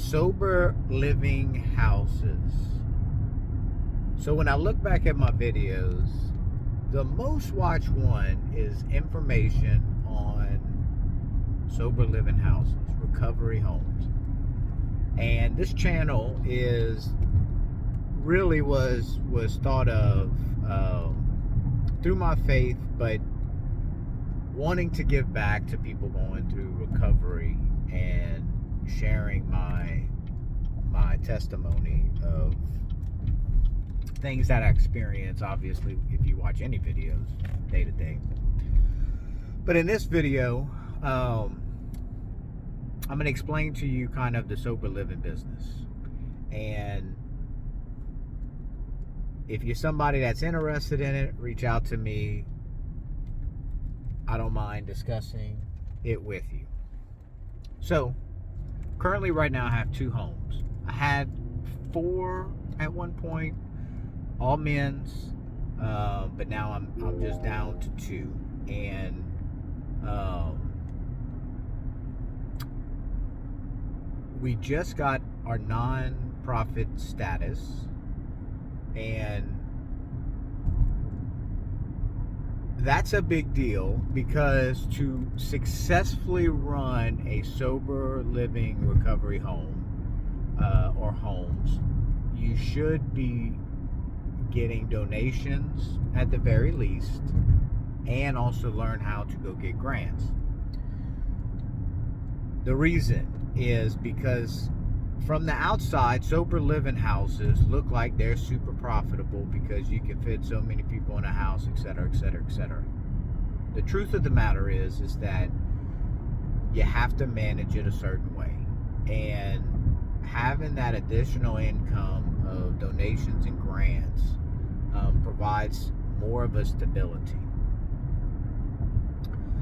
Sober living houses. So when I look back at my videos, the most watched one is information on sober living houses, recovery homes. And this channel is really was thought of through my faith, but wanting to give back to people going through recovery and sharing my testimony of things that I experience, obviously, if you watch any videos day to day. But in this video, I'm going to explain to you kind of the sober living business. And if you're somebody that's interested in it, reach out to me. I don't mind discussing it with you. So, currently right now I have 2 homes. I had 4 at one point, all men's, but now I'm just down to 2. And we just got our non-profit status, and that's a big deal, because to successfully run a sober living recovery home or homes, you should be getting donations at the very least, and also learn how to go get grants. The reason is because from the outside, sober living houses look like they're super profitable because you can fit so many people in a house, etc., etc., etc. The truth of the matter is that you have to manage it a certain way, and having that additional income of donations and grants provides more of a stability.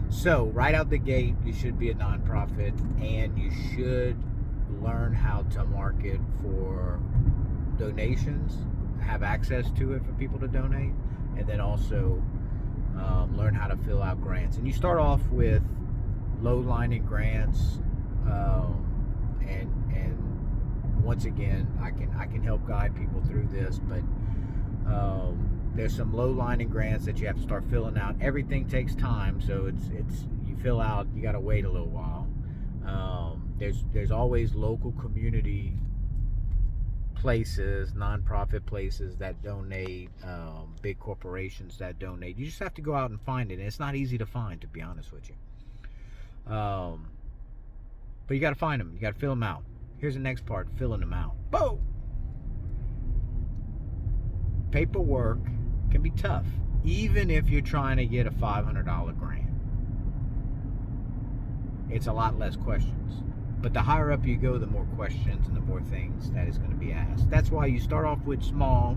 So right out the gate, you should be a nonprofit, and you should learn how to market for donations, have access to it for people to donate, and then also learn how to fill out grants. And you start off with low-lining grants, and once again, I can help guide people through this, but there's some low-lining grants that you have to start filling out. Everything takes time, so it's you fill out, you got to wait a little while. There's always local community places, nonprofit places that donate, big corporations that donate. You just have to go out and find it, and it's not easy to find, to be honest with you. But you got to find them. You got to fill them out. Here's the next part: filling them out. Boom. Paperwork can be tough, even if you're trying to get a $500 grant. It's a lot less questions. But the higher up you go, the more questions and the more things that is going to be asked. That's why you start off with small,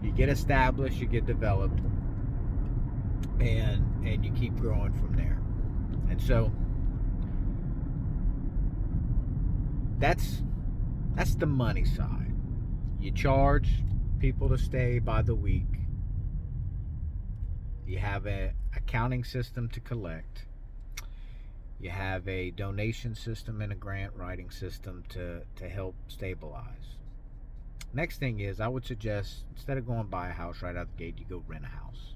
you get established, you get developed, and you keep growing from there. And so that's the money side. You charge people to stay by the week. You have an accounting system to collect. You have a donation system and a grant writing system to help stabilize. Next thing is, I would suggest, instead of going buy a house right out the gate, you go rent a house.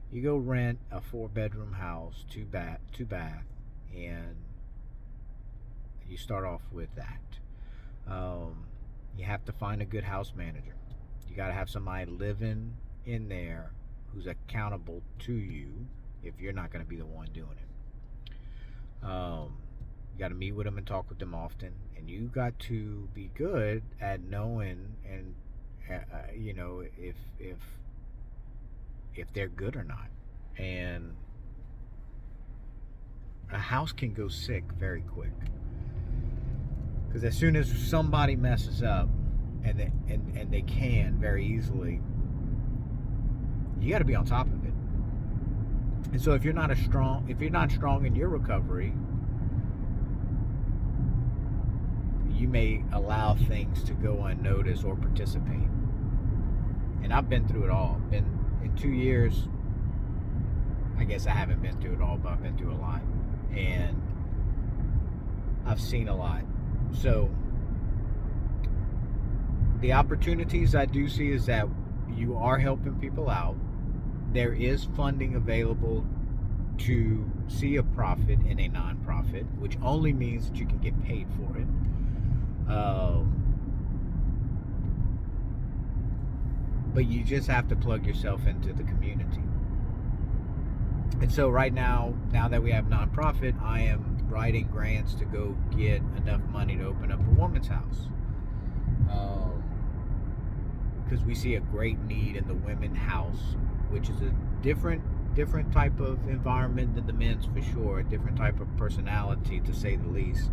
You go rent a 4-bedroom house, 2 bath, and you start off with that. You have to find a good house manager. You got to have somebody living in there who's accountable to you if you're not going to be the one doing it. You got to meet with them and talk with them often, and you got to be good at knowing and if they're good or not. And a house can go sick very quick, because as soon as somebody messes up, and they can very easily, you got to be on top of it. And so if you're not strong in your recovery, you may allow things to go unnoticed or participate. And I've been through it all. Been in 2 years, I guess I haven't been through it all, but I've been through a lot. And I've seen a lot. So the opportunities I do see is that you are helping people out. There is funding available to see a profit in a nonprofit, which only means that you can get paid for it. But you just have to plug yourself into the community. And so right now that we have nonprofit, I am writing grants to go get enough money to open up a woman's house. Because we see a great need in the women's house, which is a different type of environment than the men's, for sure. A different type of personality, to say the least.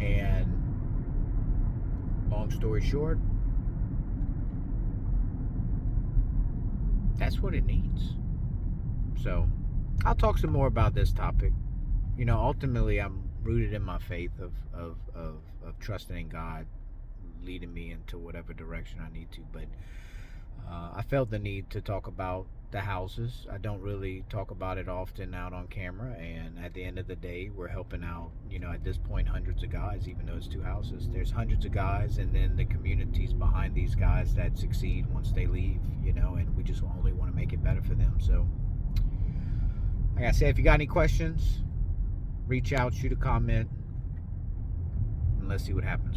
And long story short, that's what it needs. So I'll talk some more about this topic. You know, ultimately I'm rooted in my faith of trusting in God leading me into whatever direction I need to. But I felt the need to talk about the houses. I don't really talk about it often out on camera, and at the end of the day, we're helping out, you know, at this point, hundreds of guys. Even though it's 2 houses, there's hundreds of guys, and then the communities behind these guys that succeed once they leave, you know, and we just only want to make it better for them. So like I said, if you got any questions, reach out, shoot a comment, and let's see what happens.